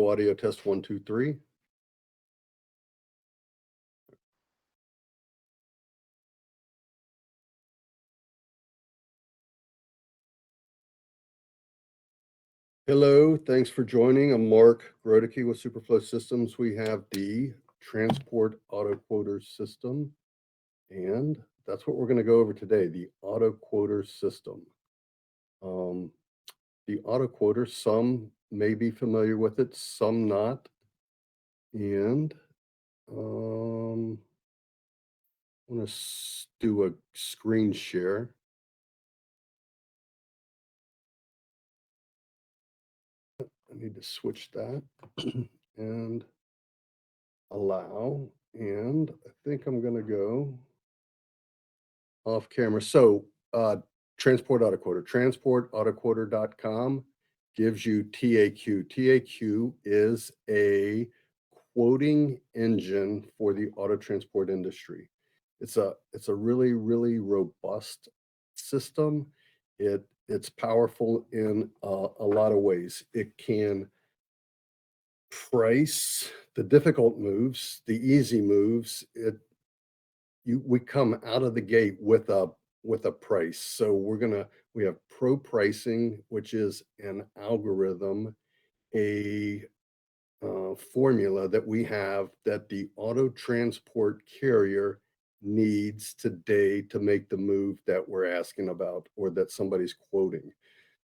Audio test 1, 2, 3. Hello, thanks for joining. I'm Mark Grodicke with Superflow Systems. We have the transport auto quoter system, and that's what we're going to go over today, the auto quoter system. The auto quoter, some may be familiar with it, some not. And I'm going to do a screen share. I need to switch that and allow. And I think I'm going to go off camera. So transport auto quoter, transportautoquoter.com gives you TAQ. TAQ is a quoting engine for the auto transport industry. It's a really, really robust system. It's powerful in a lot of ways. It can price the difficult moves, the easy moves. We come out of the gate with a price. So we have pro pricing, which is an algorithm, a formula that we have that the auto transport carrier needs today to make the move that we're asking about or that somebody's quoting.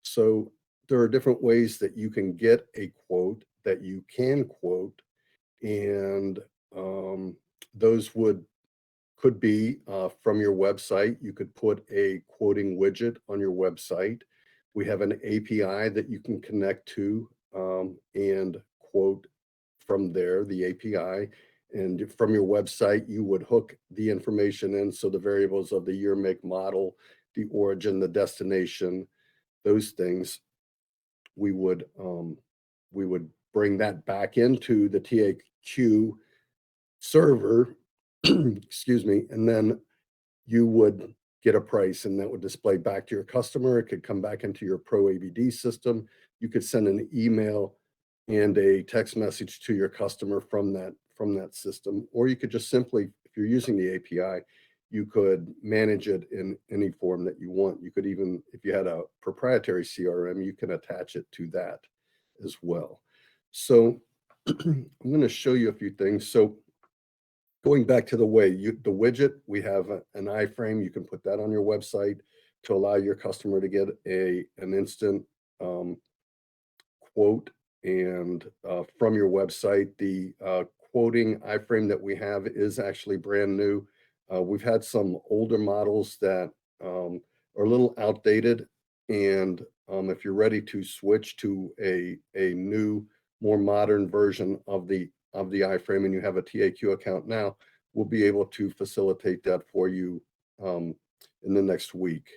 So there are different ways that you can get a quote that you can quote, and those could be from your website. You could put a quoting widget on your website. We have an API that you can connect to and quote from there, the API. And from your website, you would hook the information in. So the variables of the year, make, model, the origin, the destination, those things, we would bring that back into the TAQ server, excuse me, and then you would get a price and that would display back to your customer. It could come back into your Pro ABD system. You could send an email and a text message to your customer from that system, or you could just simply, if you're using the API, you could manage it in any form that you want. You could even, if you had a proprietary CRM, you can attach it to that as well. So I'm going to show you a few things. So going back to the widget, we have an iframe. You can put that on your website to allow your customer to get an instant quote. And from your website, the quoting iframe that we have is actually brand new. We've had some older models that are a little outdated. And if you're ready to switch to a new, more modern version of the iframe and you have a TAQ account now, we'll be able to facilitate that for you in the next week.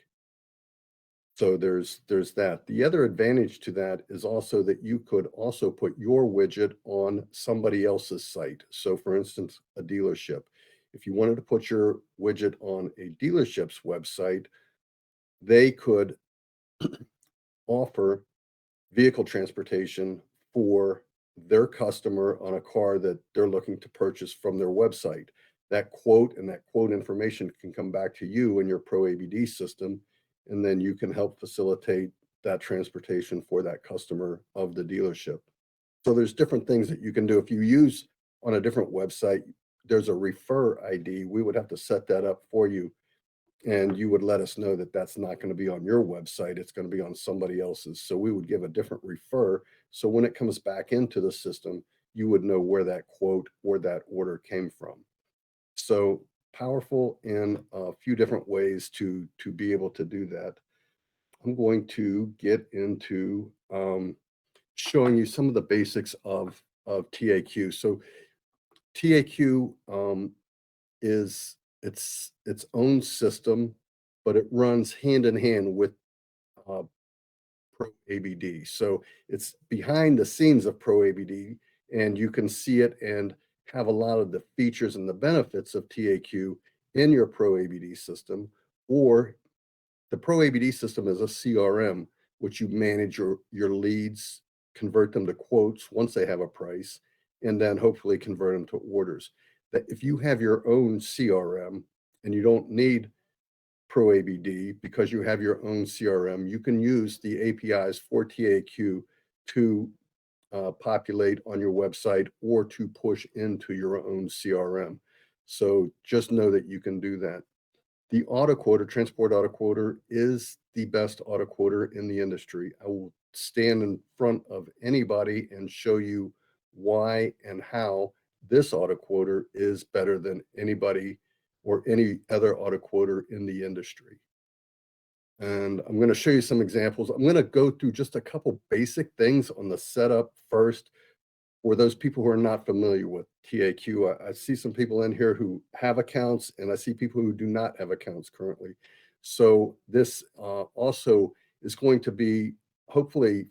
So there's that. The other advantage to that is also that you could also put your widget on somebody else's site. So for instance, a dealership. If you wanted to put your widget on a dealership's website, they could offer vehicle transportation for their customer on a car that they're looking to purchase from their website. That quote and that quote information can come back to you in your Pro ABD system, and then you can help facilitate that transportation for that customer of the dealership. So there's different things that you can do. If you use on a different website, there's a refer ID. We would have to set that up for you, and you would let us know that that's not going to be on your website. It's going to be on somebody else's. So we would give a different refer. So when it comes back into the system, you would know where that quote or that order came from. So powerful in a few different ways to be able to do that. I'm going to get into showing you some of the basics of TAQ. So TAQ is its own system, but it runs hand in hand with Pro ABD. So it's behind the scenes of Pro ABD, and you can see it and have a lot of the features and the benefits of TAQ in your Pro ABD system. Or the Pro ABD system is a CRM, which you manage your leads convert them to quotes once they have a price, and then hopefully convert them to orders. That if you have your own CRM and you don't need Pro ABD because you have your own CRM, you can use the APIs for TAQ to populate on your website or to push into your own CRM. So just know that you can do that. The auto quoter, transport auto quoter, is the best auto quoter in the industry. I will stand in front of anybody and show you why and how this auto quoter is better than anybody or any other auto quoter in the industry. And I'm going to show you some examples. I'm going to go through just a couple basic things on the setup first for those people who are not familiar with TAQ. I see some people in here who have accounts, and I see people who do not have accounts currently. So this also is going to be hopefully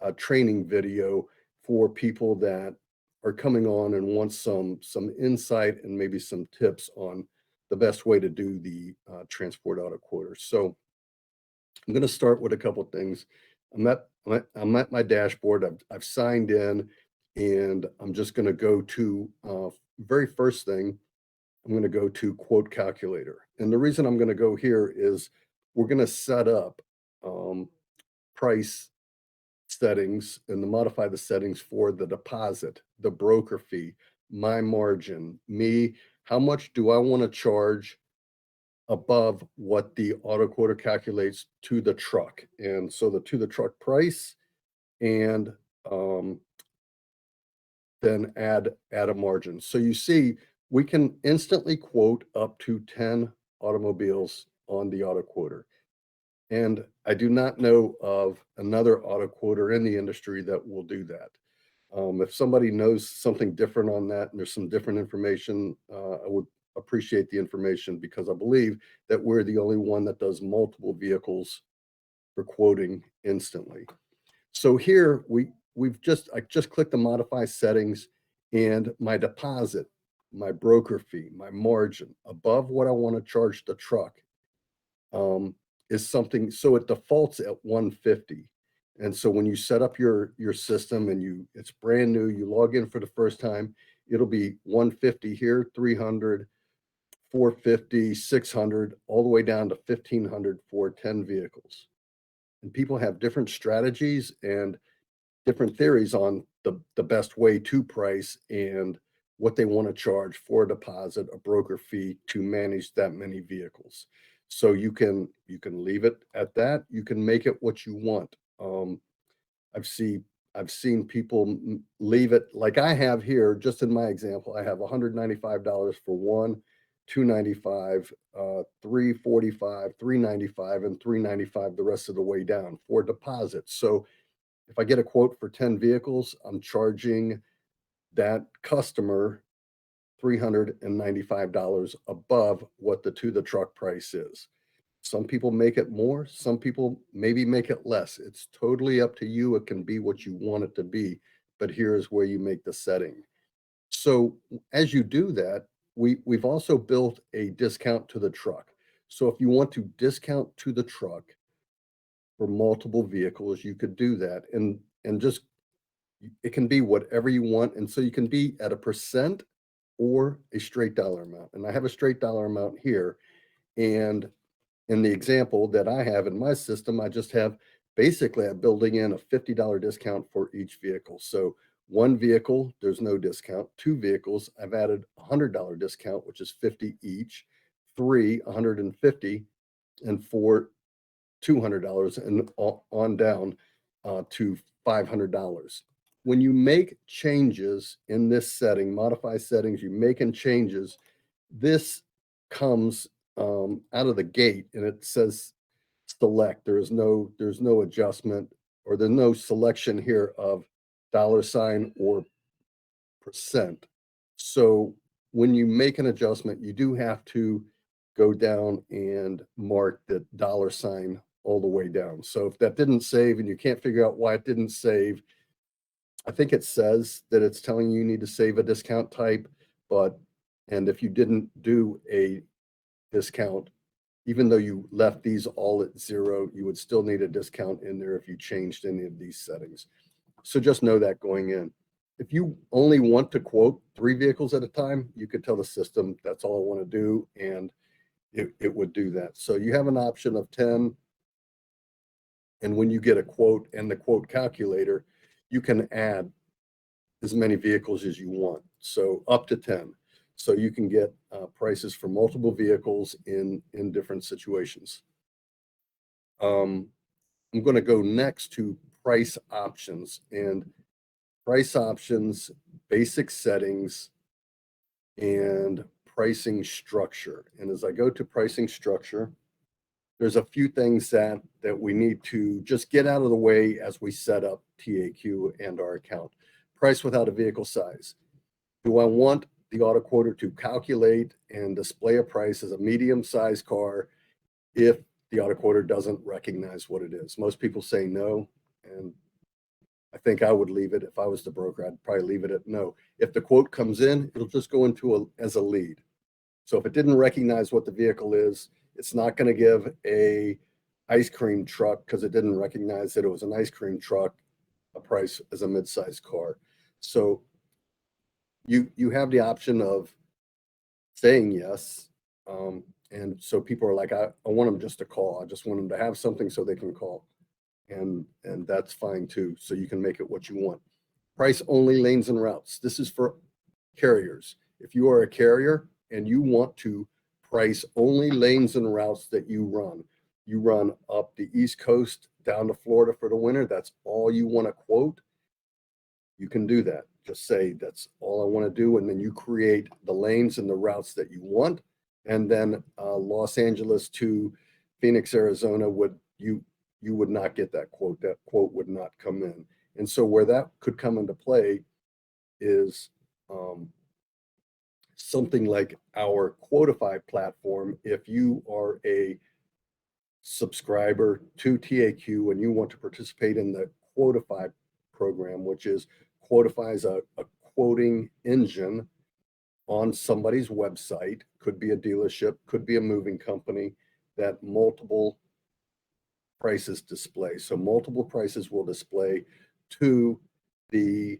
a training video for people that are coming on and want some insight and maybe some tips on the best way to do the transport auto quoter. So I'm going to start with a couple things. I'm at my dashboard. I've signed in, and I'm just going to go to very first thing. I'm going to go to quote calculator, and the reason I'm going to go here is we're going to set up price settings and to modify the settings for the deposit, the broker fee, my margin, me. How much do I want to charge above what the auto quoter calculates to the truck? And so the to the truck price, and um, then add a margin. So you see, we can instantly quote up to 10 automobiles on the auto quoter. And I do not know of another auto quoter in the industry that will do that. If somebody knows something different on that and there's some different information, I would appreciate the information, because I believe that we're the only one that does multiple vehicles for quoting instantly. So here I just clicked the modify settings, and my deposit, my broker fee, my margin above what I want to charge the truck is something, so it defaults at 150. And so when you set up your system and it's brand new, you log in for the first time, it'll be 150 here, 300, 450, 600, all the way down to 1500 for 10 vehicles. And people have different strategies and different theories on the best way to price and what they want to charge for a deposit, a broker fee to manage that many vehicles. So you can leave it at that. You can make it what you want. I've seen people leave it like I have here. Just in my example, I have $195 for one, 295, 345, 395, and 395 the rest of the way down for deposits. So if I get a quote for 10 vehicles, I'm charging that customer $395 above what the to the truck price is. Some people make it more, some people maybe make it less. It's totally up to you. It can be what you want it to be, but here's where you make the setting. So as you do that, we've also built a discount to the truck. So if you want to discount to the truck for multiple vehicles, you could do that, and just it can be whatever you want. And so you can be at a percent or a straight dollar amount. And I have a straight dollar amount here. And in the example that I have in my system, I just have basically I'm building in a $50 discount for each vehicle. So one vehicle, there's no discount. Two vehicles, I've added a $100 discount, which is 50 each. Three, 150, and four, $200, and on down to $500. When you make changes in this setting, modify settings, you making changes, this comes out of the gate and it says select. There's no adjustment, or there's no selection here of $ or percent. So when you make an adjustment, you do have to go down and mark the $ all the way down. So if that didn't save and you can't figure out why it didn't save, I think it says that it's telling you need to save a discount type, and if you didn't do a discount, even though you left these all at 0, you would still need a discount in there if you changed any of these settings. So just know that going in. If you only want to quote 3 vehicles at a time, you could tell the system that's all I want to do, and it would do that. So you have an option of 10, and when you get a quote and the quote calculator, you can add as many vehicles as you want. So up to 10. So you can get prices for multiple vehicles in different situations. I'm going to go next to price options, and price options, basic settings, and pricing structure. And as I go to pricing structure, there's a few things that we need to just get out of the way as we set up TAQ and our account. Price without a vehicle size. Do I want the auto quoter to calculate and display a price as a medium-sized car if the auto quoter doesn't recognize what it is? Most people say no, and I think I would leave it. If I was the broker, I'd probably leave it at no. If the quote comes in, it'll just go into as a lead. So if it didn't recognize what the vehicle is, it's not going to give a ice cream truck, because it didn't recognize that it was an ice cream truck, a price as a mid-sized car. So you have the option of saying yes. And so people are like, I want them just to call. I just want them to have something so they can call. And that's fine too. So you can make it what you want. Price only lanes and routes. This is for carriers. If you are a carrier and you want to price only lanes and routes that you run up the East Coast down to Florida for the winter, that's all you want to quote, you can do that. Just say, that's all I want to do. And then you create the lanes and the routes that you want. And then Los Angeles to Phoenix, Arizona, you would not get that quote. That quote would not come in. And so where that could come into play is something like our Quotify platform. If you are a subscriber to TAQ and you want to participate in the Quotify program, which is Quotify is a quoting engine on somebody's website, could be a dealership, could be a moving company, that multiple prices display. So multiple prices will display to the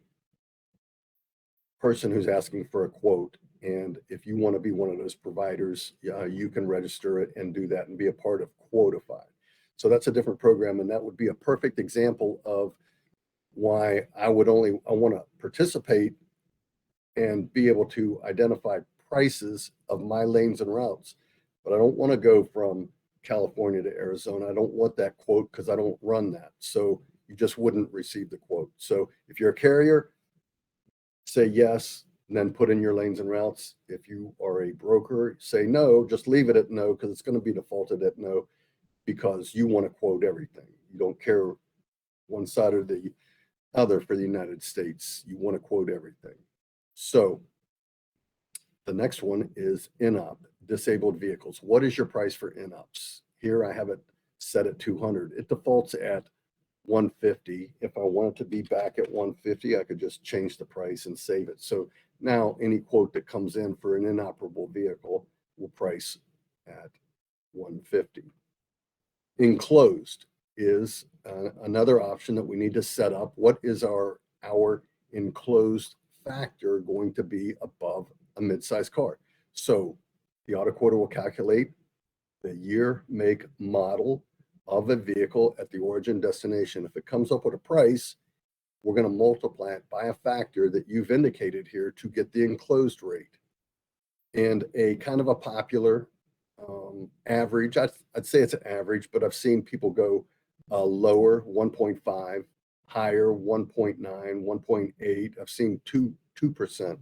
person who's asking for a quote. And if you want to be one of those providers, you can register it and do that and be a part of Quotify. So that's a different program, and that would be a perfect example of why I want to participate and be able to identify prices of my lanes and routes. But I don't want to go from California to Arizona. I don't want that quote because I don't run that. So you just wouldn't receive the quote. So if you're a carrier, say yes, and then put in your lanes and routes. If you are a broker, say no, just leave it at no, because it's going to be defaulted at no, because you want to quote everything. You don't care one side or the other for the United States. You want to quote everything. So the next one is in-op, disabled vehicles. What is your price for in-ops? Here I have it set at 200. It defaults at 150. If I want it to be back at 150, I could just change the price and save it. So now any quote that comes in for an inoperable vehicle will price at 150. Enclosed is another option that we need to set up. What is our enclosed factor going to be above a mid-sized car? So the auto quoter will calculate the year, make, model of a vehicle at the origin destination. If it comes up with a price, we're going to multiply it by a factor that you've indicated here to get the enclosed rate. And a kind of a popular average, I'd say it's an average, but I've seen people go lower, 1.5, higher, 1.9, 1.8. I've seen 2%.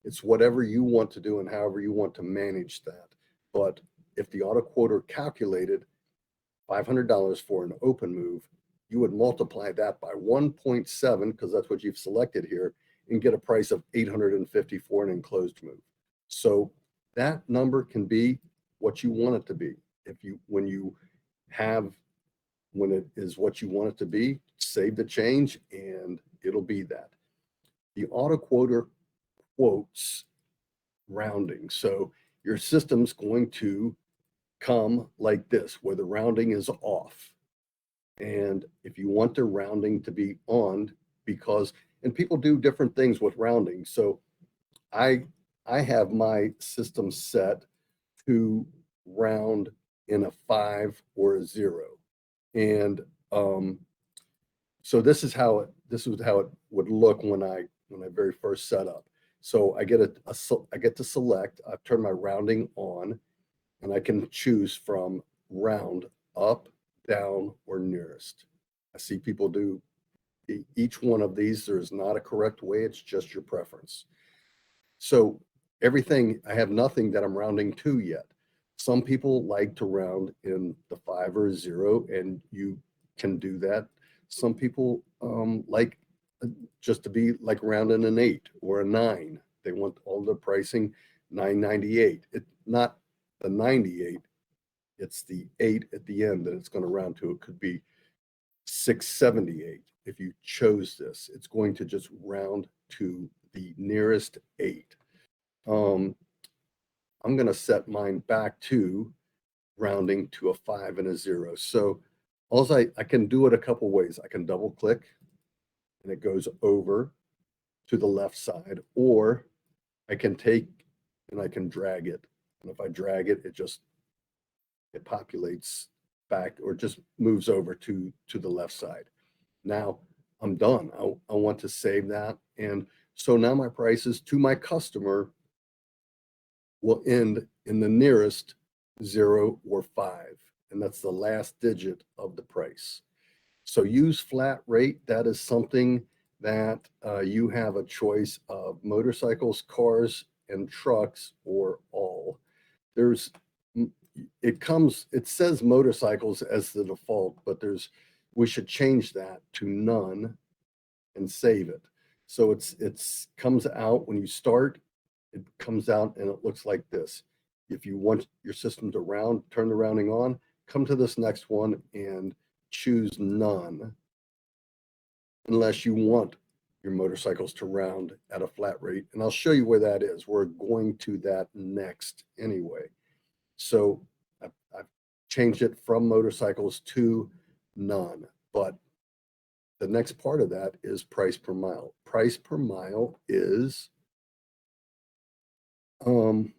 It's whatever you want to do and however you want to manage that. But if the auto quoter calculated $500 for an open move, you would multiply that by 1.7, because that's what you've selected here, and get a price of $850 for an enclosed move. So that number can be what you want it to be. When it is what you want it to be, save the change and it'll be that. The auto quoter quotes rounding. So your system's going to come like this, where the rounding is off. And if you want the rounding to be on, because, and people do different things with rounding. So I I have my system set to round in a 5 or a 0. And um, so this was how it would look when I very first set up. So I get to select, I've turned my rounding on, and I can choose from round up, down, or nearest. I see people do each one of these. There is not a correct way, it's just your preference. So everything, I have nothing that I'm rounding to yet. Some people like to round in the 5 or 0, and you can do that. Some people like just to be like rounding an 8 or a 9. They want all the pricing 998. It not the 98, it's the 8 at the end that it's going to round to. It could be 678 if you chose this. It's going to just round to the nearest 8. Um, I'm going to set mine back to rounding to a 5 and a 0. So I can do it a couple ways. I can double click and it goes over to the left side, or I can take and I can drag it. And if I drag it, it populates back or just moves over to the left side. Now I'm done. I want to save that. And so now my prices to my customer will end in the nearest 0 or 5, and that's the last digit of the price. So use flat rate. That is something that you have a choice of motorcycles, cars, and trucks, or all. There's it says motorcycles as the default, but we should change that to none and save it. So it's comes out when you start, it comes out and it looks like this. If you want your system to turn the rounding on, come to this next one and choose none, unless you want your motorcycles to round at a flat rate. And I'll show you where that is. We're going to that next anyway. So I've changed it from motorcycles to none, but the next part of that is price per mile. Price per mile is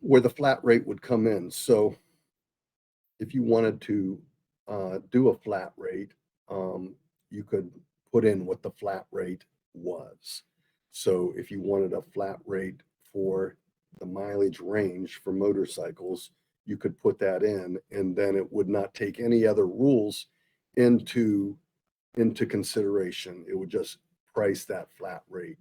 where the flat rate would come in. So if you wanted to do a flat rate, you could put in what the flat rate was. So if you wanted a flat rate for the mileage range for motorcycles, you could put that in, and then it would not take any other rules into consideration. It would just price that flat rate.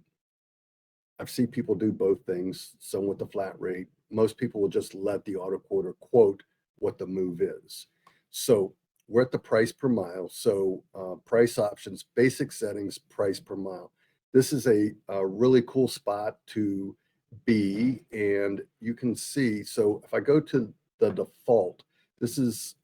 I've seen people do both things, some with the flat rate. Most people will just let the auto quoter quote what the move is. So we're at the price per mile. So price options, basic settings, price per mile. This is a really cool spot to be, and you can see. So if I go to the default, this is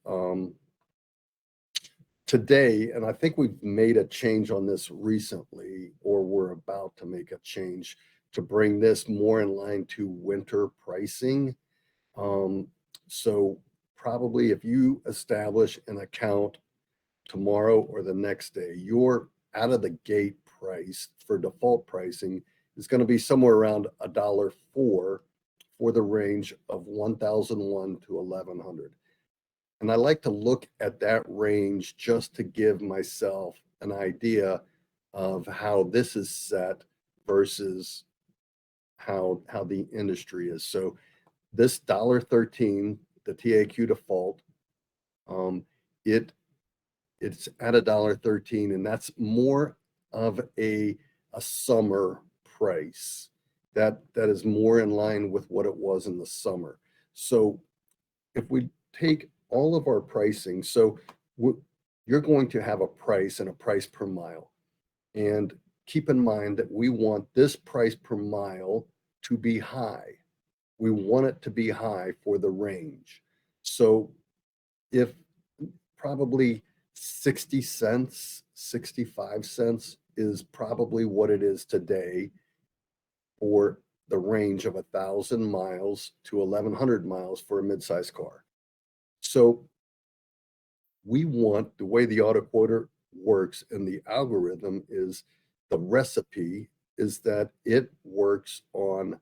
today, and I think we've made a change on this recently, or we're about to make a change to bring this more in line to winter pricing. Um, so probably if you establish an account tomorrow or the next day, your out of the gate price for default pricing is going to be somewhere around $1.04 for the range of 1,001 to 1,100. And I like to look at that range just to give myself an idea of how this is set versus how the industry is. So this $1.13, the TAQ default, it it's at $1.13, and that's more of a summer price. That is more in line with what it was in the summer. So if we take all of our pricing, so you're going to have a price and a price per mile. And keep in mind that we want this price per mile to be high. We want it to be high for the range. So if probably 60 cents, 65 cents is probably what it is today for the range of 1,000 miles to 1,100 miles for a mid-size car. So we want, the way the auto quoter works and the algorithm is the recipe is that it works on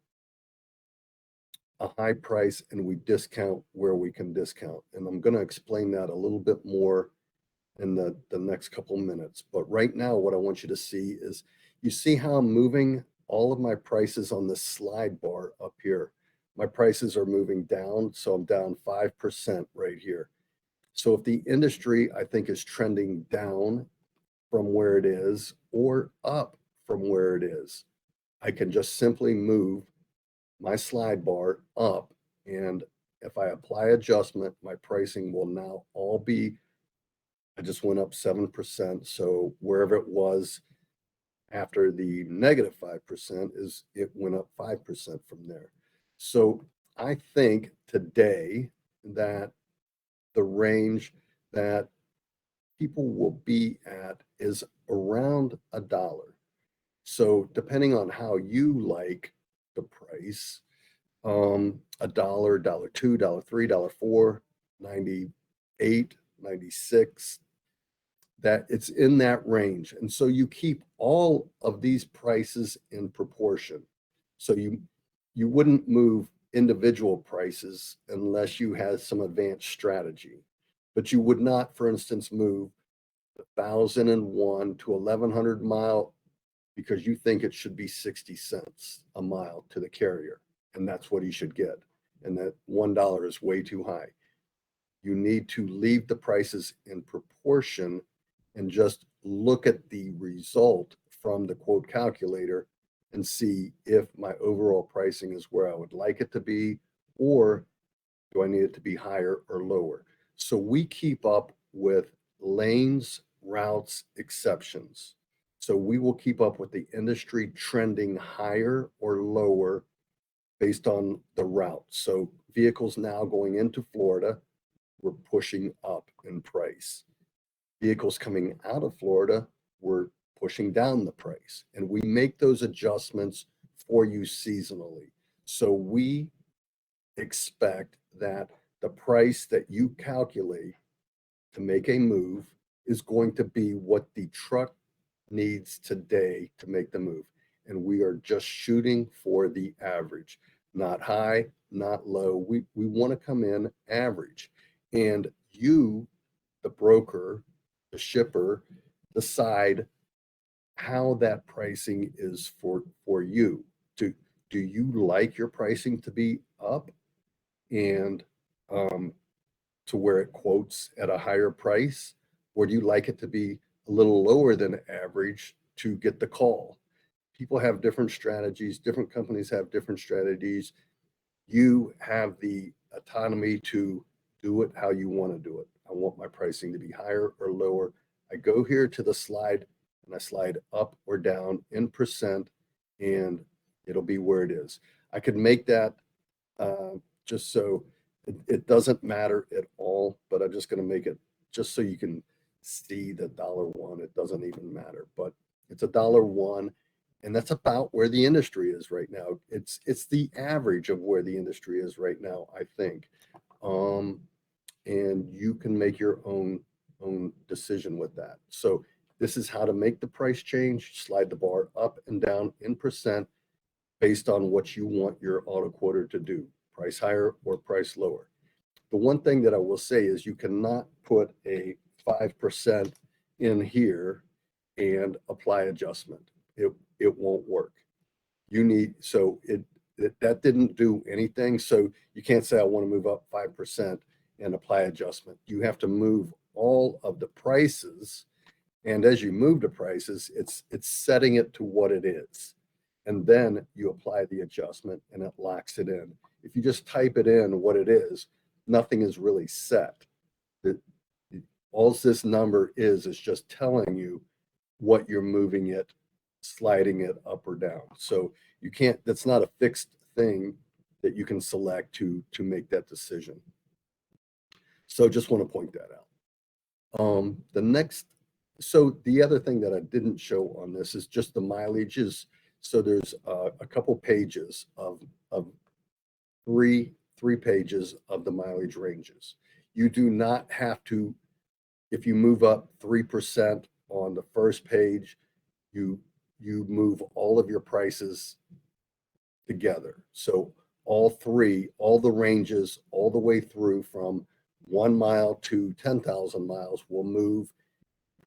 a high price and we discount where we can discount. And I'm going to explain that a little bit more in the next couple minutes. But right now, what I want you to see is, you see how I'm moving all of my prices on the slide bar up here. My prices are moving down, so I'm down 5% right here. So if the industry, I think, is trending down from where it is or up from where it is, I can just simply move my slide bar up. And if I apply adjustment, my pricing will now all be, I just went up 7%. So wherever it was after the negative 5% is, it went up 5% from there. So I think today that the range that people will be at is around $1. So depending on how you like the price, $1, $1.02, $1.03, $1.04, 98, 96, that it's in that range. And so you keep all of these prices in proportion. So you wouldn't move individual prices unless you had some advanced strategy. But you would not, for instance, move 1,001 to 1,100 mile because you think it should be 60 cents a mile to the carrier, and that's what he should get. And that $1 is way too high. You need to leave the prices in proportion and just look at the result from the quote calculator and see if my overall pricing is where I would like it to be, or do I need it to be higher or lower? So we keep up with lanes, routes, exceptions. So we will keep up with the industry trending higher or lower based on the route. So vehicles now going into Florida, we're pushing up in price. Vehicles coming out of Florida, we're pushing down the price. And we make those adjustments for you seasonally. So we expect that the price that you calculate to make a move is going to be what the truck needs today to make the move. And we are just shooting for the average, not high, not low. We want to come in average. And you, the broker, the shipper, decide how that pricing is for you. Do you like your pricing to be up and to where it quotes at a higher price? Or do you like it to be a little lower than average to get the call? People have different strategies. Different companies have different strategies. You have the autonomy to do it how you want to do it. I want my pricing to be higher or lower. I go here to the slide and I slide up or down in percent, and it'll be where it is. I could make that just so it doesn't matter at all, but I'm just going to make it just so you can see the $1. It doesn't even matter, but it's $1, and that's about where the industry is right now. It's the average of where the industry is right now, I think. And you can make your own decision with that. So this is how to make the price change. Slide the bar up and down in percent based on what you want your auto quoter to do, price higher or price lower. The one thing that I will say is you cannot put a 5% in here and apply adjustment. It won't work. You need, so that didn't do anything. So you can't say I want to move up 5% and apply adjustment. You have to move all of the prices. And as you move the prices, it's setting it to what it is. And then you apply the adjustment and it locks it in. If you just type it in what it is, nothing is really set. All this number is just telling you what you're moving it, sliding it up or down. So you can't, that's not a fixed thing that you can select to make that decision. So just want to point that out. So the other thing that I didn't show on this is just the mileages. So there's a couple pages of three pages of the mileage ranges. You do not have to, if you move up 3% on the first page, you you move all of your prices together. So all three, all the ranges, all the way through from 1 mile to 10,000 miles will move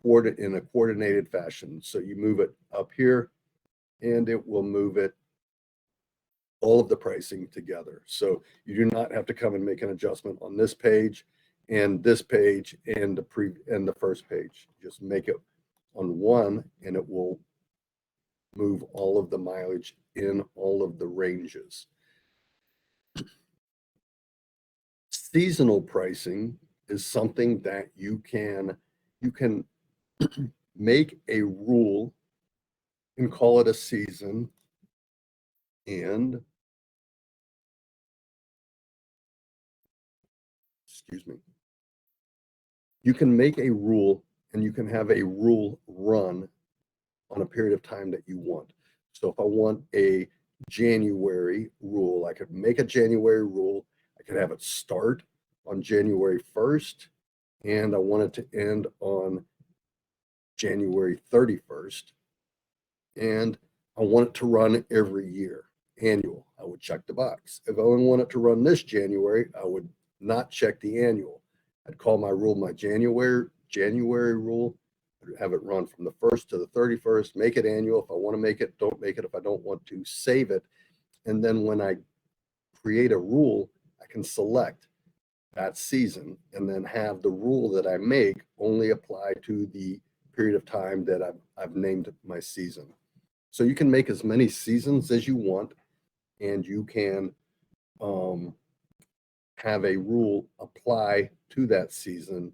in a coordinated fashion. So you move it up here and it will move it all of the pricing together. So you do not have to come and make an adjustment on this page and this page and the first page. Just make it on one and it will move all of the mileage in all of the ranges. Seasonal pricing is something that you can make a rule and call it a season, and excuse me, you can make a rule and you can have a rule run on a period of time that you want. So if I want a January rule, I could make a January rule. I could have it start on January 1st, and I want it to end on January 31st. And I want it to run every year, annual. I would check the box. If I only want it to run this January, I would not check the annual. I'd call my rule my January rule. I'd have it run from the 1st to the 31st, make it annual. If I want to make it, don't make it. If I don't want to, save it. And then when I create a rule, I can select that season and then have the rule that I make only apply to the period of time that I've named my season. So you can make as many seasons as you want, and you can have a rule apply to that season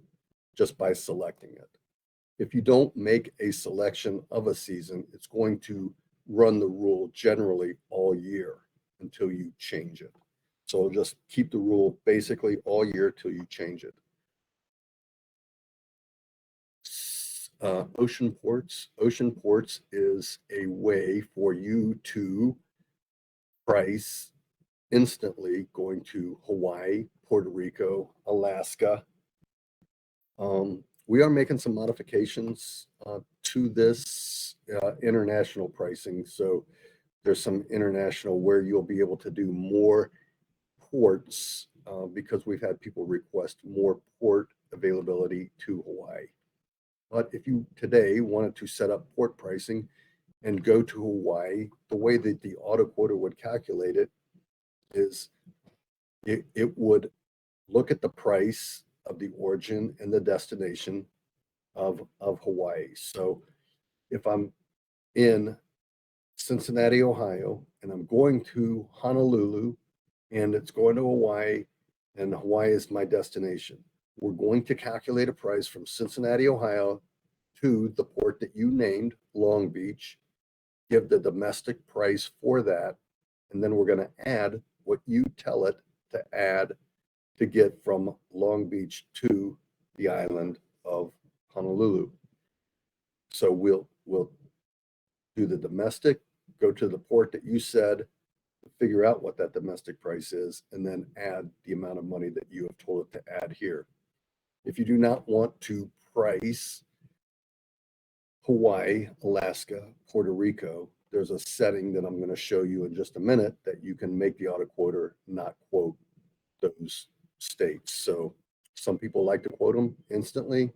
just by selecting it. If you don't make a selection of a season, it's going to run the rule generally all year until you change it. So just keep the rule basically all year till you change it. Ocean ports. Ocean ports is a way for you to price instantly going to Hawaii, Puerto Rico, Alaska. We are making some modifications to this international pricing. So there's some international where you'll be able to do more ports because we've had people request more port availability to Hawaii. But if you today wanted to set up port pricing and go to Hawaii, the way that the auto quoter would calculate it is it would look at the price of the origin and the destination of Hawaii. So if I'm in Cincinnati, Ohio, and I'm going to Honolulu, and it's going to Hawaii, and Hawaii is my destination, we're going to calculate a price from Cincinnati, Ohio to the port that you named, Long Beach, give the domestic price for that, and then we're going to add what you tell it to add to get from Long Beach to the island of Honolulu. So we'll do the domestic, go to the port that you said, figure out what that domestic price is, and then add the amount of money that you have told it to add here. If you do not want to price Hawaii, Alaska, Puerto Rico, there's a setting that I'm going to show you in just a minute that you can make the auto quoter not quote those states. So some people like to quote them instantly.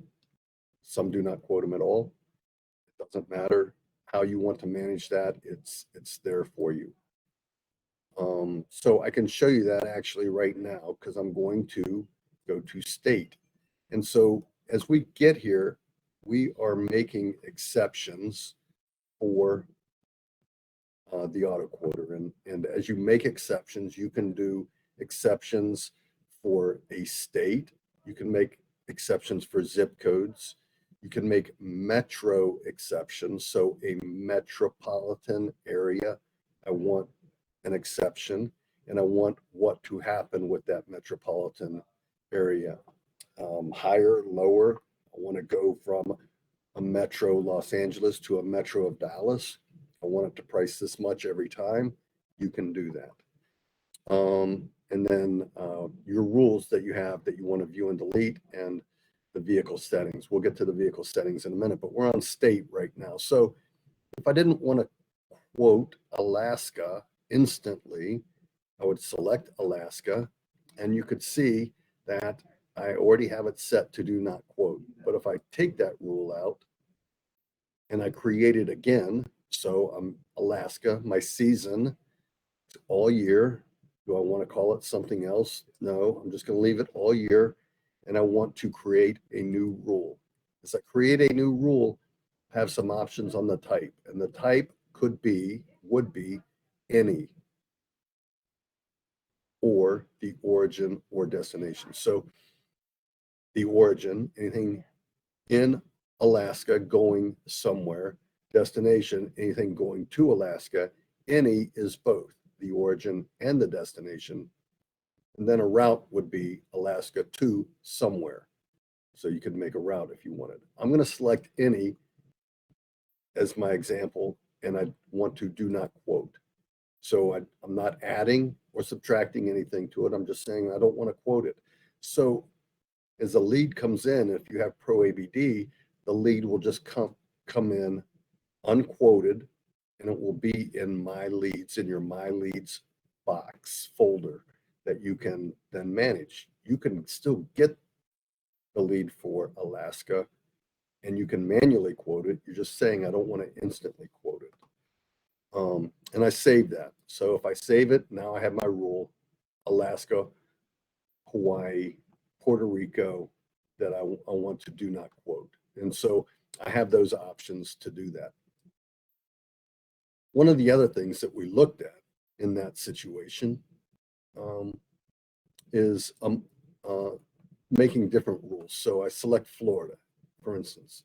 Some do not quote them at all. It doesn't matter how you want to manage that. It's there for you. So I can show you that actually right now because I'm going to go to state. And so as we get here, we are making exceptions for the auto quoter. And as you make exceptions, you can do exceptions for a state. You can make exceptions for zip codes. You can make metro exceptions. So a metropolitan area, I want an exception, and I want what to happen with that metropolitan area. Higher, lower, I want to go from a metro Los Angeles to a metro of Dallas. I want it to price this much every time. You can do that. And then your rules that you have that you want to view and delete, and the vehicle settings. We'll get to the vehicle settings in a minute, but we're on state right now. So If I didn't want to quote Alaska instantly, I would select Alaska, and you could see that I already have it set to do not quote. But if I take that rule out and I create it again, so I'm Alaska, my season all year. Do I want to call it something else? No, I'm just going to leave it all year. And I want to create a new rule. As I create a new rule, I have some options on the type. And the type would be any, or the origin or destination. So the origin, anything in Alaska going somewhere, destination, anything going to Alaska. Any is both the origin and the destination. And then a route would be Alaska to somewhere. So you could make a route if you wanted. I'm going to select any as my example, and I want to do not quote. So I'm not adding or subtracting anything to it. I'm just saying I don't want to quote it. So as a lead comes in, if you have Pro ABD, the lead will just come in unquoted, and it will be in My Leads, in your My Leads box folder that you can then manage. You can still get the lead for Alaska, and you can manually quote it. You're just saying, I don't want to instantly quote it. And I save that. So if I save it, now I have my rule, Alaska, Hawaii, Puerto Rico, that I want to do not quote. And so I have those options to do that. One of the other things that we looked at in that situation is making different rules. So I select Florida, for instance.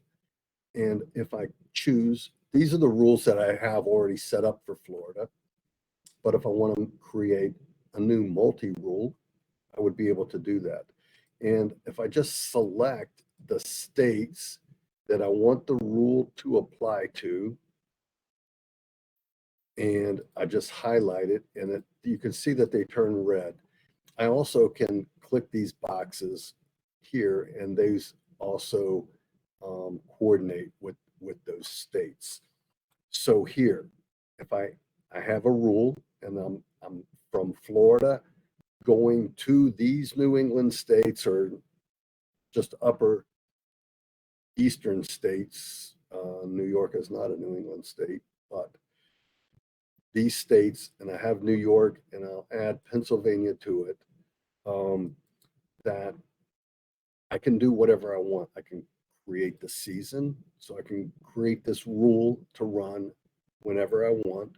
And if I choose, these are the rules that I have already set up for Florida. But if I want to create a new multi-rule, I would be able to do that. And if I just select the states that I want the rule to apply to, and I just highlight it, and you can see that they turn red. I also can click these boxes here, and these also coordinate with those states. So here, if I have a rule, and I'm from Florida going to these New England states, or just upper eastern states. New York is not a New England state, but these states, and I have New York, and I'll add Pennsylvania to it, that I can do whatever I want. I can create the season, so I can create this rule to run whenever I want.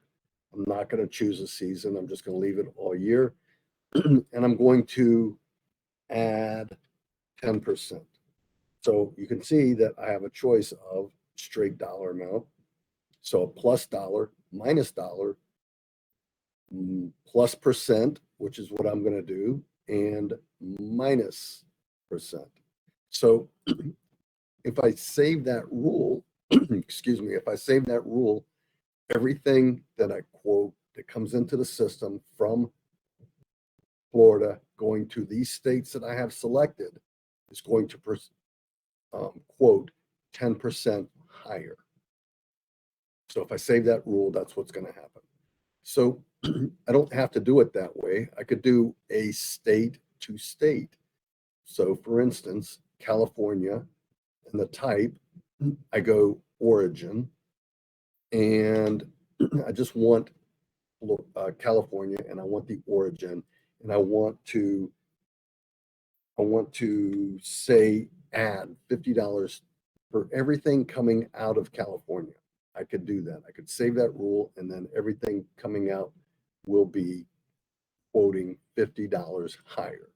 I'm not going to choose a season. I'm just going to leave it all year. And I'm going to add 10%. So you can see that I have a choice of straight dollar amount. So a plus dollar, minus dollar, plus percent, which is what I'm going to do, and minus percent. So if I save that rule, excuse me, if I save that rule, everything that I quote that comes into the system from Florida going to these states that I have selected is going to quote 10% higher. So if I save that rule, that's what's going to happen. So I don't have to do it that way. I could do a state to state. So for instance, California, and the type, I go origin, and I just want California, and I want the origin, and I want to say add $50 for everything coming out of California. I could do that. I could save that rule, and then everything coming out will be quoting $50 higher,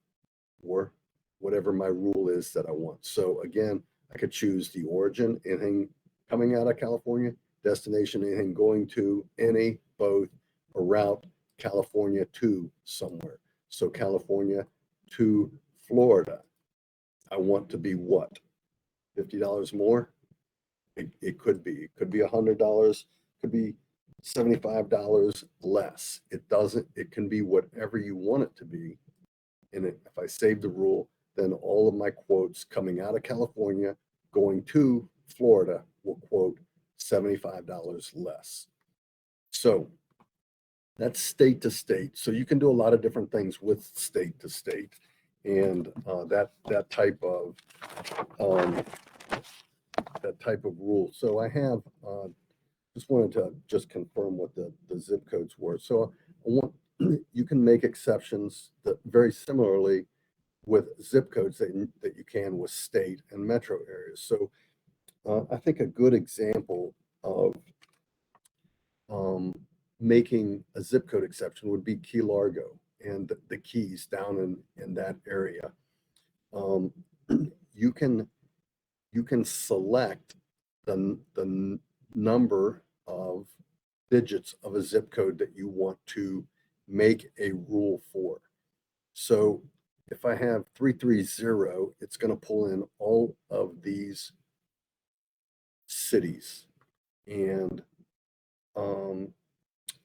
or whatever my rule is that I want. So again, I could choose the origin, anything coming out of California, destination, anything going to, any, both, a route, California to somewhere. So California to Florida, I want to be what? $50 more? It could be. It could be $100, could be $75 less. It can be whatever you want it to be. And if I save the rule, then all of my quotes coming out of California going to Florida will quote $75 less. So that's state to state. So you can do a lot of different things with state to state, and that type of rule. So I have just wanted to just confirm what the zip codes were. So I want you can make exceptions that very similarly with zip codes that you can with state and metro areas. So I think a good example of making a zip code exception would be Key Largo and the Keys down in that area. You can select the number of digits of a zip code that you want to make a rule for. So if I have 330, it's going to pull in all of these cities. And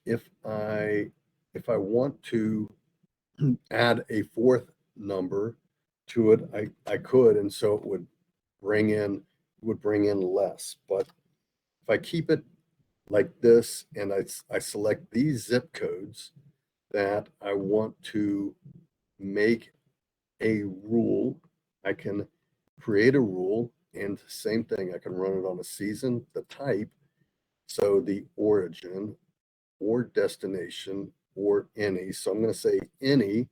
if I want to add a fourth number to it, I could, and so it would bring in less. But if I keep it like this and I select these zip codes that I want to make a rule, I can create a rule, and same thing, I can run it on a season, the type, so the origin or destination or any. So I'm going to say any,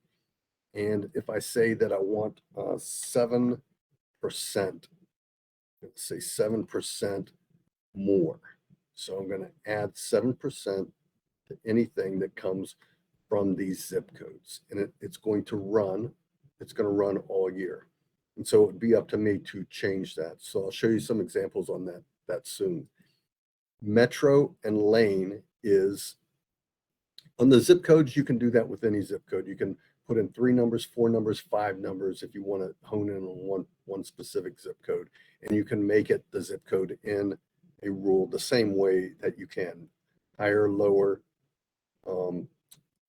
and if I say that I want 7%, let's say 7% more. So I'm going to add 7% to anything that comes from these zip codes, and it's going to run all year. And so it would be up to me to change that. So I'll show you some examples on that soon. Metro and lane is on the zip codes. You can do that with any zip code. You can put in 3 numbers, 4 numbers, 5 numbers if you want to hone in on one specific zip code, and you can make it the zip code in a rule the same way that you can higher, lower,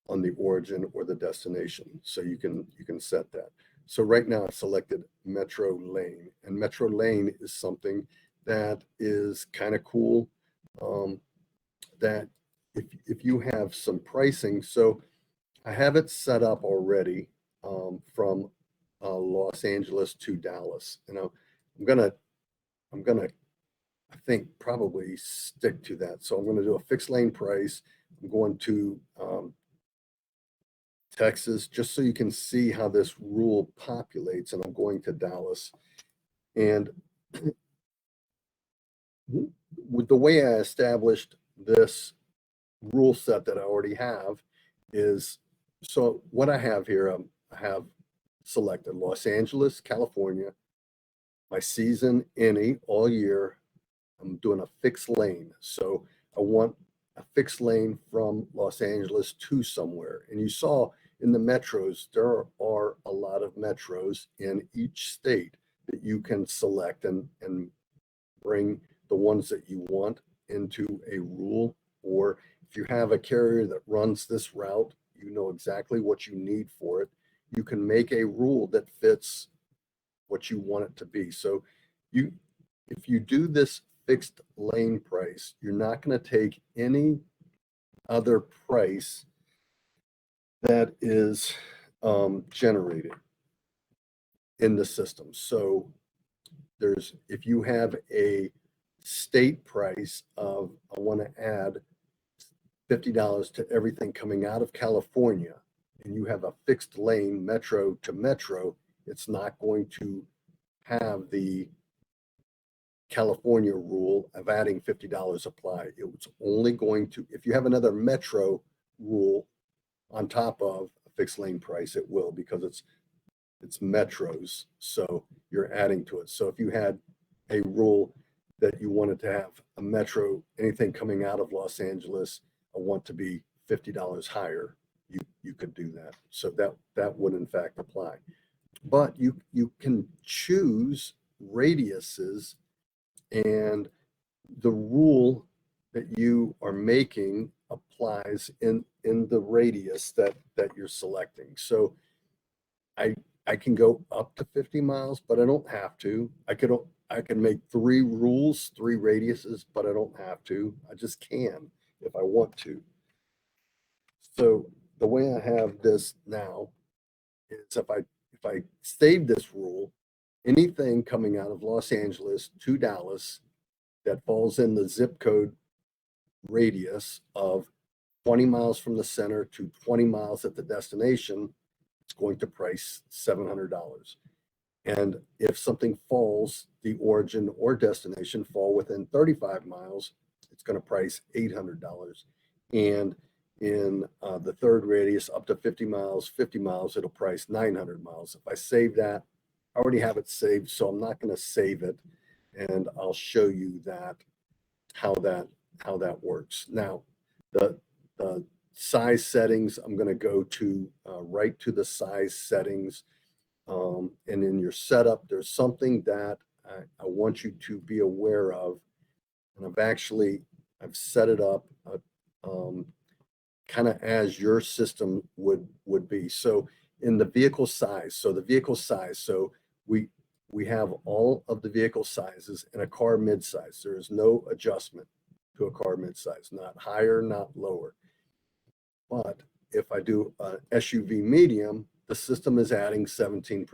on the origin or the destination. So you can set that. So right now I've selected Metro Lane, and Metro Lane is something that is kind of cool. That if you have some pricing, so I have it set up already from Los Angeles to Dallas. You know, I'm gonna I think probably stick to that. So I'm gonna do a fixed lane price. I'm going to Texas, just so you can see how this rule populates, and I'm going to Dallas. And with the way I established this rule set that I already have is, so what I have here, I have selected Los Angeles, California, my season, any, all year. I'm doing a fixed lane. So I want a fixed lane from Los Angeles to somewhere. And you saw in the metros, there are a lot of metros in each state that you can select and bring the ones that you want into a rule. Or if you have a carrier that runs this route, you know exactly what you need for it. You can make a rule that fits what you want it to be. So if you do this fixed lane price, you're not going to take any other price that is generated in the system. So if you have a state price of, I want to add $50 to everything coming out of California, and you have a fixed lane metro to metro, it's not going to have the California rule of adding $50 apply. It was only going to, if you have another metro rule on top of a fixed lane price, it will, because it's metros, so you're adding to it. So if you had a rule that you wanted to have a metro, anything coming out of Los Angeles, I want to be $50 higher, you could do that. So that would in fact apply. But you can choose radiuses, and the rule that you are making applies in the radius that you're selecting. So I can go up to 50 miles, but I don't have to. I can make three rules, three radiuses, but I don't have to. I just can if I want to. So the way I have this now is if I save this rule, anything coming out of Los Angeles to Dallas that falls in the zip code radius of 20 miles from the center to 20 miles at the destination, it's going to price $700. And if something falls, the origin or destination fall within 35 miles, it's going to price $800. And in the third radius up to 50 miles, 50 miles, it'll price 900 miles. If I save that, I already have it saved, so I'm not going to save it. And I'll show you that how that works. Now, the size settings, I'm going to go to right to the size settings. And in your setup, there's something that I want you to be aware of. And I've set it up kind of as your system would be. So in the vehicle size, so we have all of the vehicle sizes in a car midsize. There is no adjustment to a car midsize, not higher, not lower. But if I do an SUV medium, the system is adding 17%.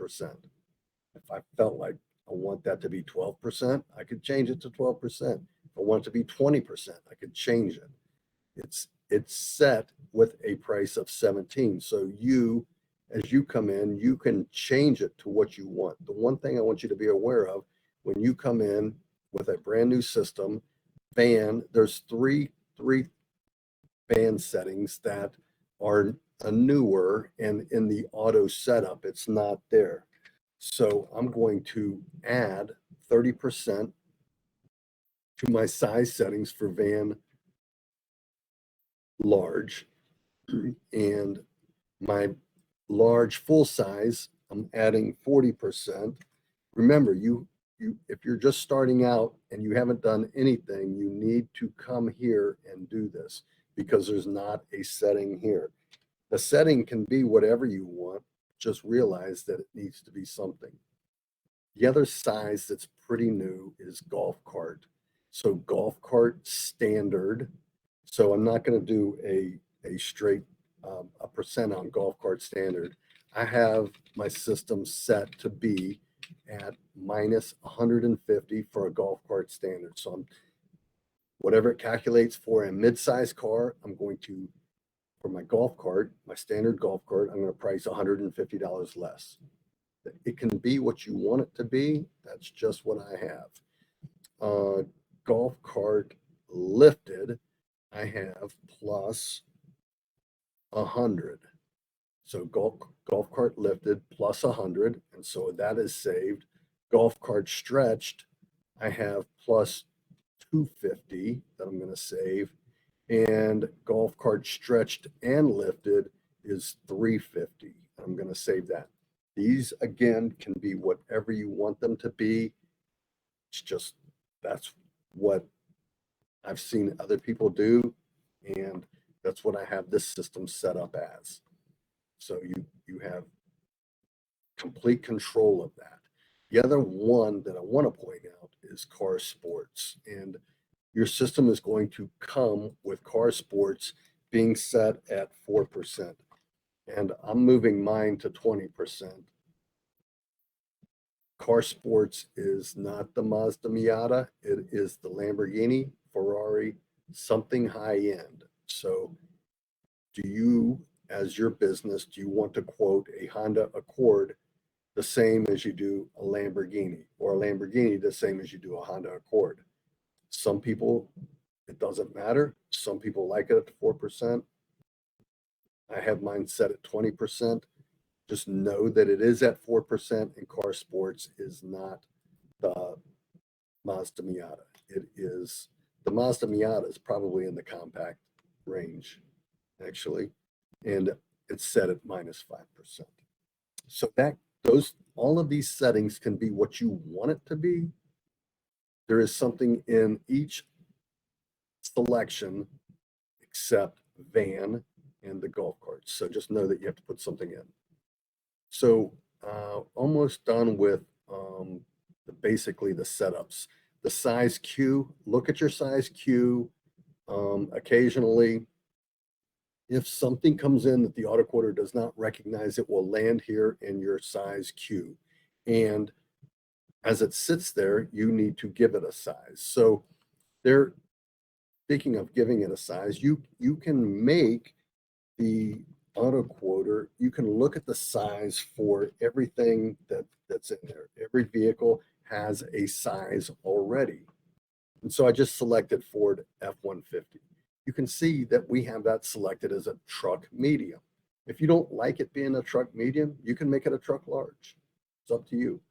If I felt like I want that to be 12%, I could change it to 12%. If I want it to be 20%, I could change it. It's set with a price of 17. So as you come in, you can change it to what you want. The one thing I want you to be aware of when you come in with a brand new system, there's three van settings that are newer, and in the auto setup, it's not there. So I'm going to add 30% to my size settings for van large, and my large full size, I'm adding 40%. Remember, if you're just starting out and you haven't done anything, you need to come here and do this because there's not a setting here. The setting can be whatever you want, just realize that it needs to be something. The other size that's pretty new is golf cart. So golf cart standard. So I'm not going to do a straight a percent on golf cart standard. I have my system set to be at minus 150 for a golf cart standard. So whatever it calculates for a mid-size car, I'm going to, for my golf cart, my standard golf cart, I'm going to price $150 less. It can be what you want it to be. That's just what I have. Golf cart lifted, I have plus 100. So golf cart lifted plus 100, and so that is saved. Golf cart stretched, I have plus 250 that I'm going to save, and golf cart stretched and lifted is 350. I'm going to save that. These again can be whatever you want them to be. It's just that's what I've seen other people do, and that's what I have this system set up as. So you have complete control of that. The other one that I want to point out is car sports, and your system is going to come with car sports being set at 4%. And I'm moving mine to 20%. Car sports is not the Mazda Miata, it is the Lamborghini, Ferrari, something high end. So do you, as your business, do you want to quote a Honda Accord the same as you do a Lamborghini, or a Lamborghini the same as you do a Honda Accord? Some people, it doesn't matter. Some people like it at 4%. I have mine set at 20%. Just know that it is at 4%, and car sports is not the Mazda Miata. It is, the Mazda Miata is probably in the compact range, actually, and it's set at minus 5%. So all of these settings can be what you want it to be. There is something in each selection except van and the golf carts. So just know that you have to put something in. So almost done with basically the setups. The size Q, look at your size Q. Occasionally, if something comes in that the auto quoter does not recognize, it will land here in your size Q. And as it sits there, you need to give it a size. So there, speaking of giving it a size, you can make the auto quoter, you can look at the size for everything that's in there. Every vehicle has a size already. And so I just selected Ford F-150. You can see that we have that selected as a truck medium. If you don't like it being a truck medium, you can make it a truck large. It's up to you.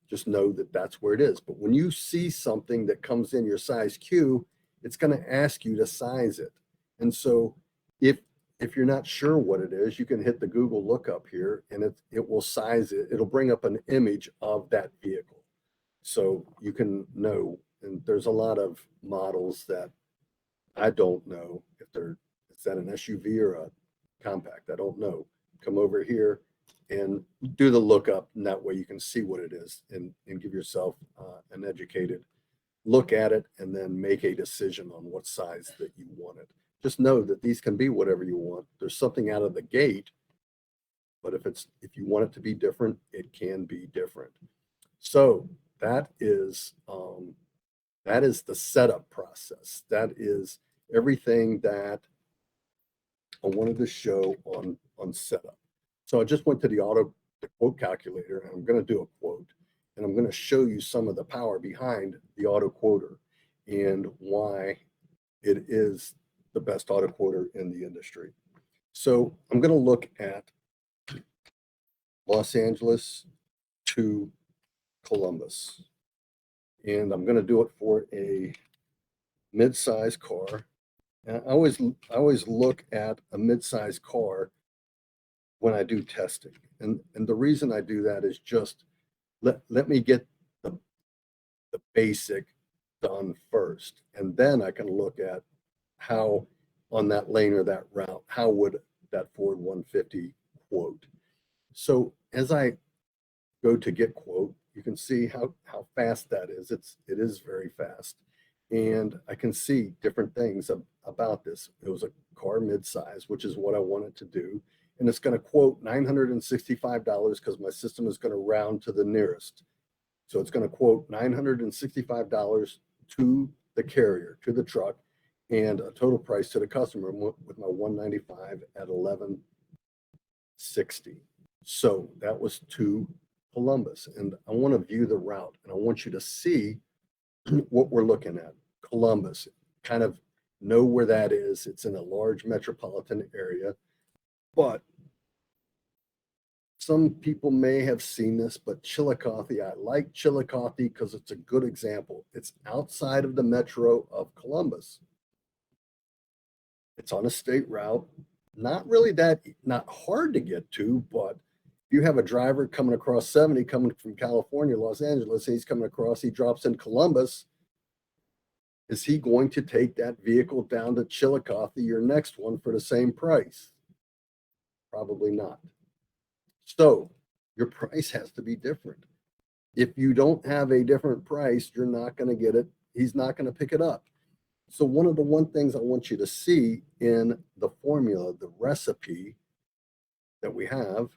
Just know that that's where it is. But when you see something that comes in your size Q, it's going to ask you to size it. And so if you're not sure what it is, you can hit the Google lookup here and it will size it. It'll bring up an image of that vehicle. So you can know, and there's a lot of models that I don't know if is that an SUV or a compact? I don't know. Come over here and do the lookup, and that way you can see what it is and give yourself an educated look at it and then make a decision on what size that you want it. Just know that these can be whatever you want. There's something out of the gate, but if you want it to be different, it can be different. So that is the setup process. That is everything that I wanted to show on setup. So I just went to the quote calculator, and I'm going to do a quote, and I'm going to show you some of the power behind the auto quoter and why it is the best auto quoter in the industry. So I'm going to look at Los Angeles to Columbus, and I'm going to do it for a mid-size car. And I always look at a mid-size car when I do testing. And the reason I do that is just let me get the basic done first. And then I can look at how on that lane or that route, how would that Ford 150 quote. So as I go to get quote, you can see how fast that is. It is very fast. And I can see different things about this. It was a car mid-size, which is what I wanted to do. And it's going to quote $965 because my system is going to round to the nearest. So it's going to quote $965 to the carrier, to the truck, and a total price to the customer with my 195 at 1160. So that was to Columbus. And I want to view the route, and I want you to see what we're looking at. Columbus, kind of know where that is. It's in a large metropolitan area, but some people may have seen this, but Chillicothe, I like Chillicothe because it's a good example. It's outside of the metro of Columbus. It's on a state route, not hard to get to, but you have a driver coming across 70, coming from California, Los Angeles, he's coming across, he drops in Columbus. Is he going to take that vehicle down to Chillicothe, your next one, for the same price? Probably not. So your price has to be different. If you don't have a different price, you're not going to get it. He's not going to pick it up. So one of the things I want you to see in the formula, the recipe that we have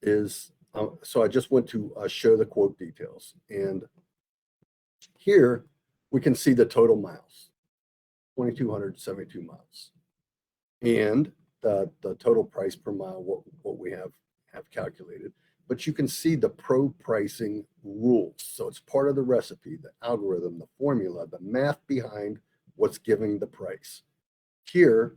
is, so I just went to show the quote details. And here we can see the total miles, 2,272 miles. And the total price per mile, what we have calculated. But you can see the pro pricing rules. So it's part of the recipe, the algorithm, the formula, the math behind what's giving the price. Here,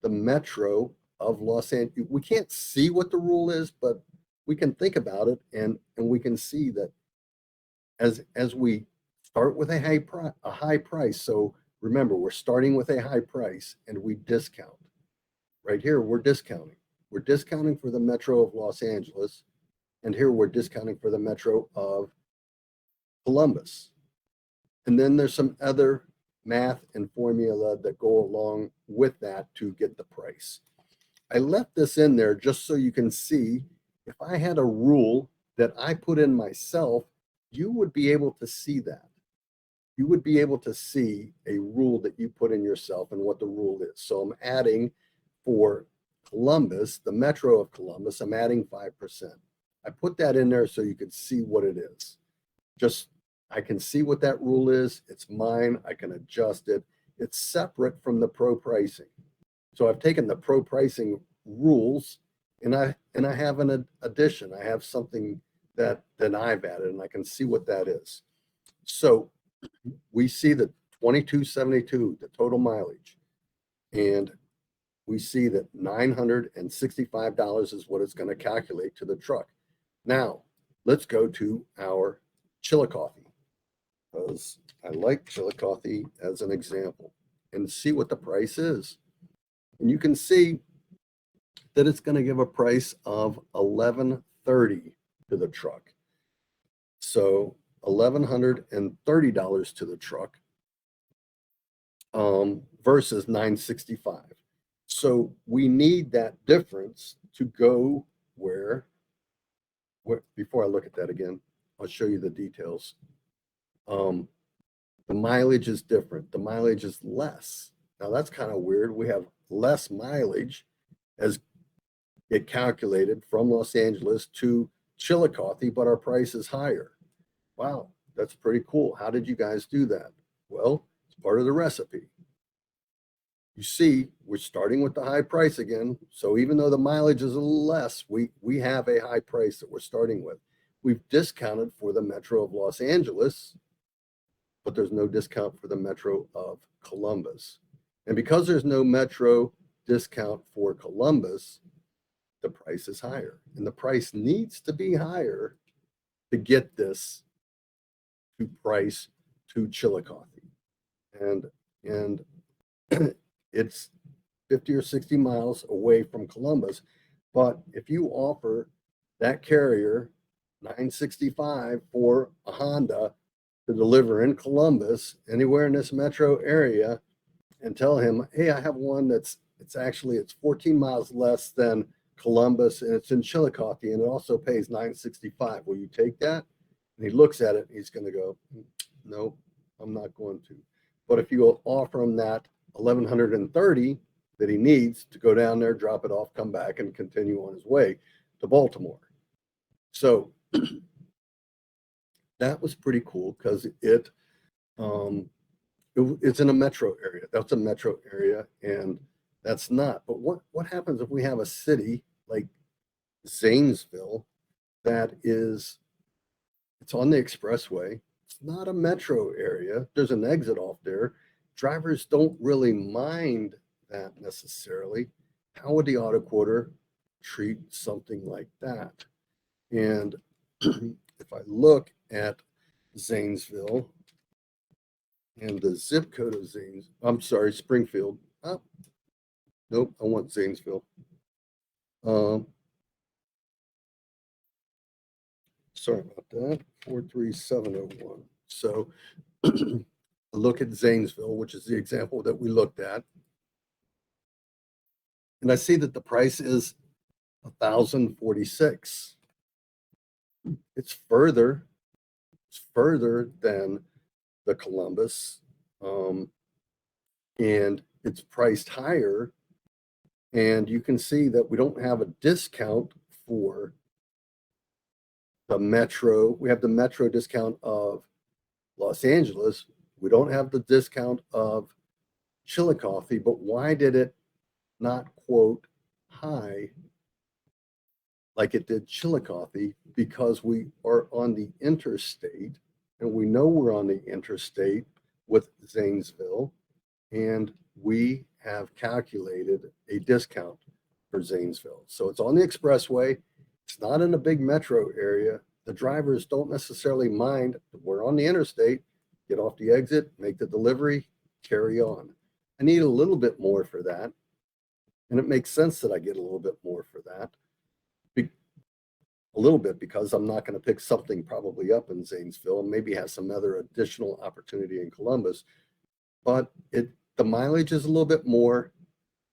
the metro of Los Angeles, we can't see what the rule is, but we can think about it, and we can see that as we start with a high price. So remember, we're starting with a high price and we discount. Right here, we're discounting. We're discounting for the metro of Los Angeles, and here we're discounting for the metro of Columbus. And then there's some other math and formula that go along with that to get the price. I left this in there just so you can see if I had a rule that I put in myself, you would be able to see that. You would be able to see a rule that you put in yourself and what the rule is. So I'm adding for Columbus, the Metro of Columbus, I'm adding 5%. I put that in there so you can see what it is. Just, I can see what that rule is. It's mine. I can adjust it. It's separate from the pro pricing. So I've taken the pro pricing rules and I have an addition. I have something that I've added and I can see what that is. So we see the 2272, the total mileage, and we see that $965 is what it's going to calculate to the truck. Now, let's go to our Chillicothe, because I like Chillicothe as an example, and see what the price is. And you can see that it's going to give a price of $1,130 to the truck. So $1,130 to the truck versus $965. So we need that difference to go where before I look at that again, I'll show you the details. The mileage is different. The mileage is less. Now that's kind of weird. We have less mileage as it calculated from Los Angeles to Chillicothe, but our price is higher. Wow, that's pretty cool. How did you guys do that? Well, it's part of the recipe. You see, we're starting with the high price again. So even though the mileage is a little less, we have a high price that we're starting with. We've discounted for the Metro of Los Angeles, but there's no discount for the Metro of Columbus. And because there's no Metro discount for Columbus, the price is higher. And the price needs to be higher to get this to price to Chillicothe. And it's 50 or 60 miles away from Columbus. But if you offer that carrier $965 for a Honda to deliver in Columbus, anywhere in this metro area, and tell him, hey, I have one it's 14 miles less than Columbus and it's in Chillicothe and it also pays $965. Will you take that? And he looks at it and he's going to go, no, I'm not going to. But if you offer him that $1,130 that he needs to go down there, drop it off, come back, and continue on his way to Baltimore. So that was pretty cool because it's in a metro area. That's a metro area, and that's not. But what happens if we have a city like Zanesville that it's on the expressway? It's not a metro area. There's an exit off there. Drivers don't really mind that necessarily. How would the auto quoter treat something like that? And if I look at Zanesville and the zip code of Springfield. Oh, nope, I want Zanesville. Sorry about that, 43701. So look at Zanesville, which is the example that we looked at. And I see that the price is $1,046. It's further than the Columbus, and it's priced higher. And you can see that we don't have a discount for the Metro. We have the Metro discount of Los Angeles. We don't have the discount of Chillicothe, but why did it not quote high like it did Chillicothe? Because we are on the interstate, and we know we're on the interstate with Zanesville, and we have calculated a discount for Zanesville. So it's on the expressway. It's not in a big metro area. The drivers don't necessarily mind. We're on the interstate. Get off the exit, make the delivery, carry on. I need a little bit more for that. And it makes sense that I get a little bit more for that. A little bit because I'm not going to pick something probably up in Zanesville and maybe have some other additional opportunity in Columbus. But the mileage is a little bit more.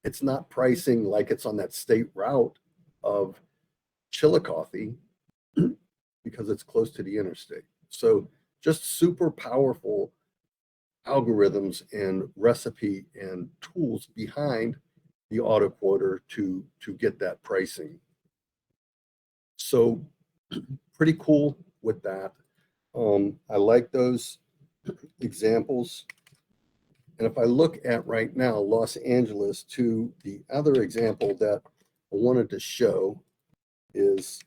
It's not pricing like it's on that state route of Chillicothe because it's close to the interstate. So just super powerful algorithms and recipe and tools behind the auto quoter to get that pricing. So pretty cool with that. I like those examples. And if I look at right now, Los Angeles, to the other example that I wanted to show is,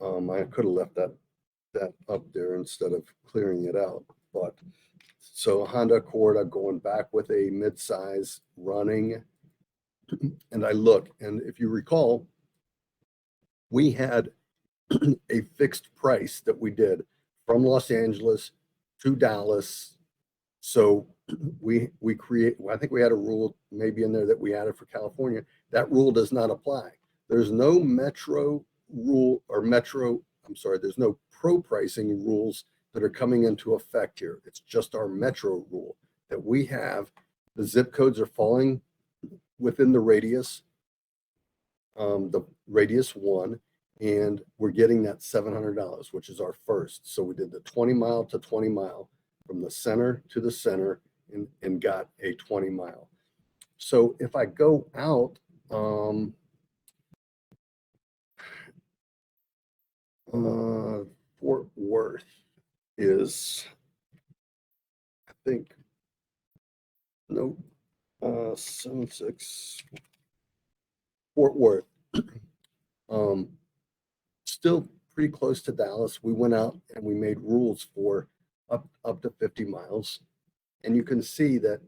I could have left that up there instead of clearing it out. But so Honda Accord, going back with a midsize running, and I look, and if you recall, we had a fixed price that we did from Los Angeles to Dallas. So we create, I think we had a rule maybe in there that we added for California. That rule does not apply. There's no metro rule or there's no pro pricing rules that are coming into effect here. It's just our metro rule that we have. The zip codes are falling within the radius 1, and we're getting that $700, which is our first. So we did the 20 mile to 20 mile from the center to the center and got a 20 mile. So if I go out, Fort Worth is, I think, nope, 76, Fort Worth. Still pretty close to Dallas. We went out and we made rules for up to 50 miles. And you can see that,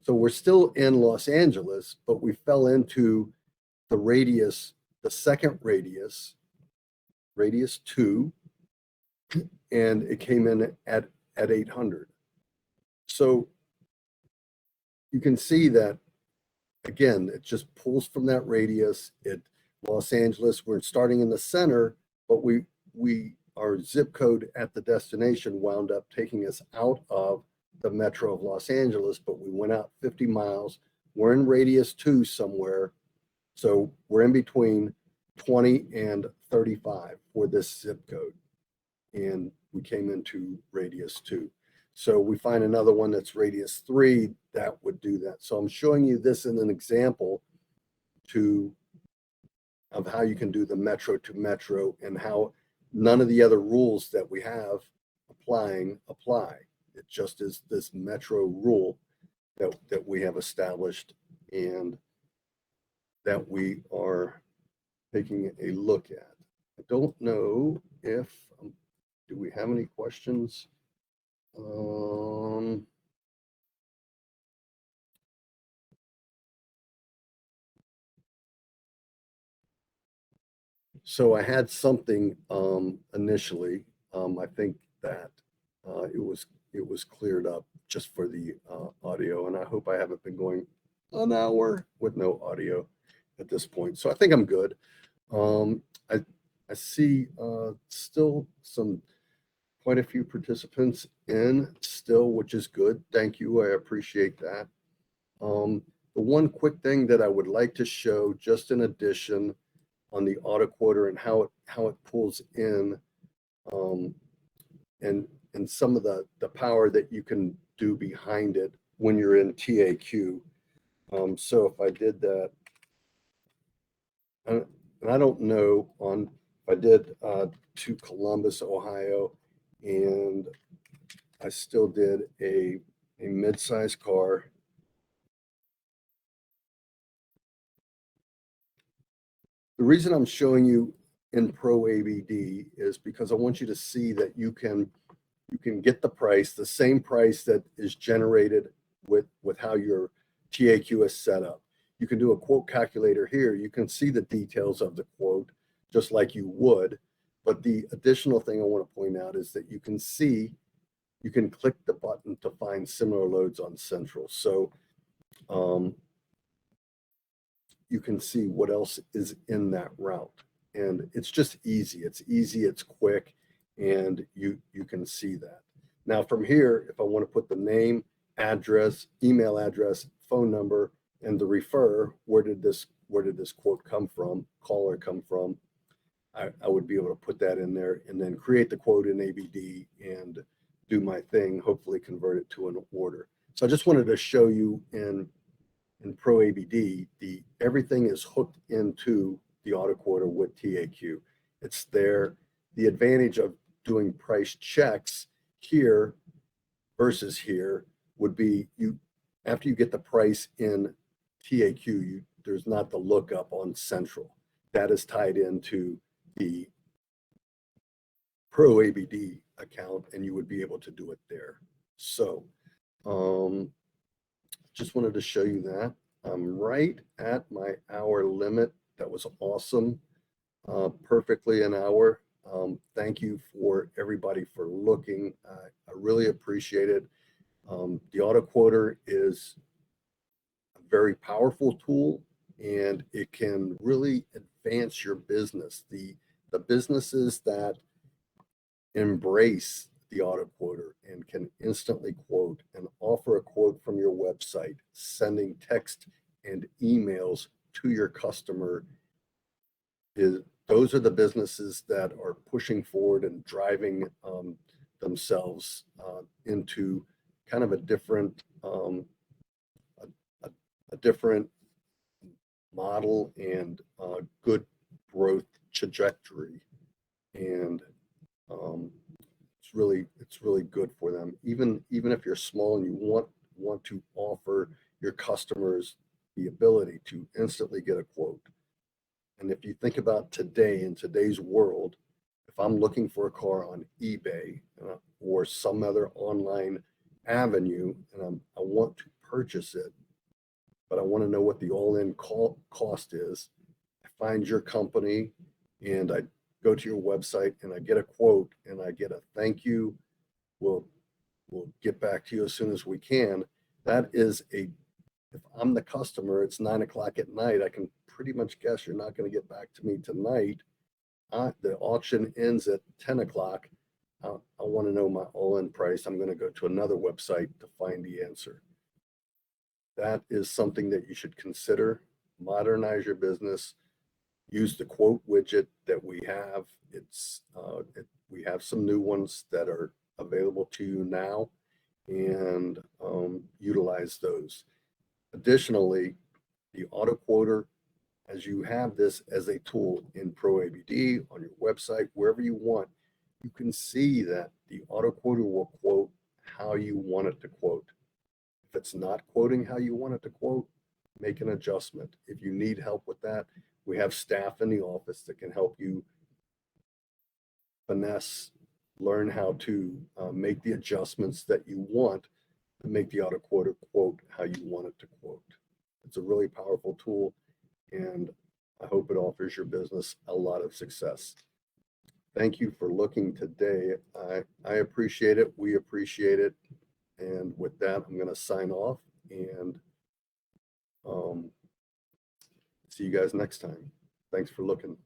so we're still in Los Angeles, but we fell into the radius, the second radius 2, and it came in at 800. So you can see that, again, it just pulls from that radius. Los Angeles, we're starting in the center, but our zip code at the destination wound up taking us out of the metro of Los Angeles, but we went out 50 miles. We're in radius 2 somewhere. So we're in between 20 and 35 for this zip code. And we came into radius 2. So we find another one that's radius 3 that would do that. So I'm showing you this in an example of how you can do the metro to metro and how none of the other rules that we have apply. It just is this metro rule that we have established and that we are taking a look at. I don't know if, do we have any questions? So I had something initially. I think that it was cleared up just for the audio, and I hope I haven't been going an hour with no audio at this point. So I think I'm good. I see still quite a few participants in still, which is good. Thank you. I appreciate that. The one quick thing that I would like to show, just in addition, on the auto quoter and how it pulls in, and some of the power that you can do behind it when you're in TAQ. So if I did that, and I don't know if I did to Columbus, Ohio, and I still did a mid-size car. The reason I'm showing you in Pro ABD is because I want you to see that you can get the price, the same price that is generated with how your TAQ is set up. You can do a quote calculator here. You can see the details of the quote just like you would. But the additional thing I want to point out is that you can click the button to find similar loads on Central. So you can see what else is in that route. And it's just easy. It's easy, it's quick, and you can see that. Now from here, if I want to put the name, address, email address, phone number, and the refer, where did this quote come from, caller come from, I would be able to put that in there and then create the quote in ABD and do my thing, hopefully convert it to an order. So I just wanted to show you in Pro ABD, everything is hooked into the auto quoter with TAQ. It's there. The advantage of doing price checks here versus here would be after you get the price in TAQ, there's not the lookup on Central. That is tied into the Pro ABD account, and you would be able to do it there. So just wanted to show you that. I'm right at my hour limit. That was awesome. Perfectly an hour. Thank you for everybody for looking. I really appreciate it. The auto quoter is a very powerful tool, and it can really advance your business. The businesses that embrace the auto quoter and can instantly quote and offer a quote from your website, sending text and emails to your customer, those are the businesses that are pushing forward and driving themselves into kind of a different model and good growth trajectory. And it's really good for them. Even if you're small and you want to offer your customers the ability to instantly get a quote. And if you think about today, in today's world, if I'm looking for a car on eBay or some other online avenue, and I want to purchase it, but I want to know what the all-in cost is, I find your company and I go to your website and I get a quote and I get a thank you. We'll get back to you as soon as we can. That is if I'm the customer, it's 9 o'clock at night. I can pretty much guess you're not going to get back to me tonight. The auction ends at 10 o'clock. I want to know my all-in price. I'm going to go to another website to find the answer. That is something that you should consider. Modernize your business. Use the quote widget that we have. We have some new ones that are available to you now, and utilize those. Additionally, the auto quoter, as you have this as a tool in Pro ABD, on your website, wherever you want, you can see that the auto quoter will quote how you want it to quote. If it's not quoting how you want it to quote, make an adjustment. If you need help with that, we have staff in the office that can help you finesse, learn how to make the adjustments that you want to make the auto quoter quote how you want it to quote. It's a really powerful tool, and I hope it offers your business a lot of success. Thank you for looking today. I appreciate it. We appreciate it. And with that, I'm going to sign off and see you guys next time. Thanks for looking.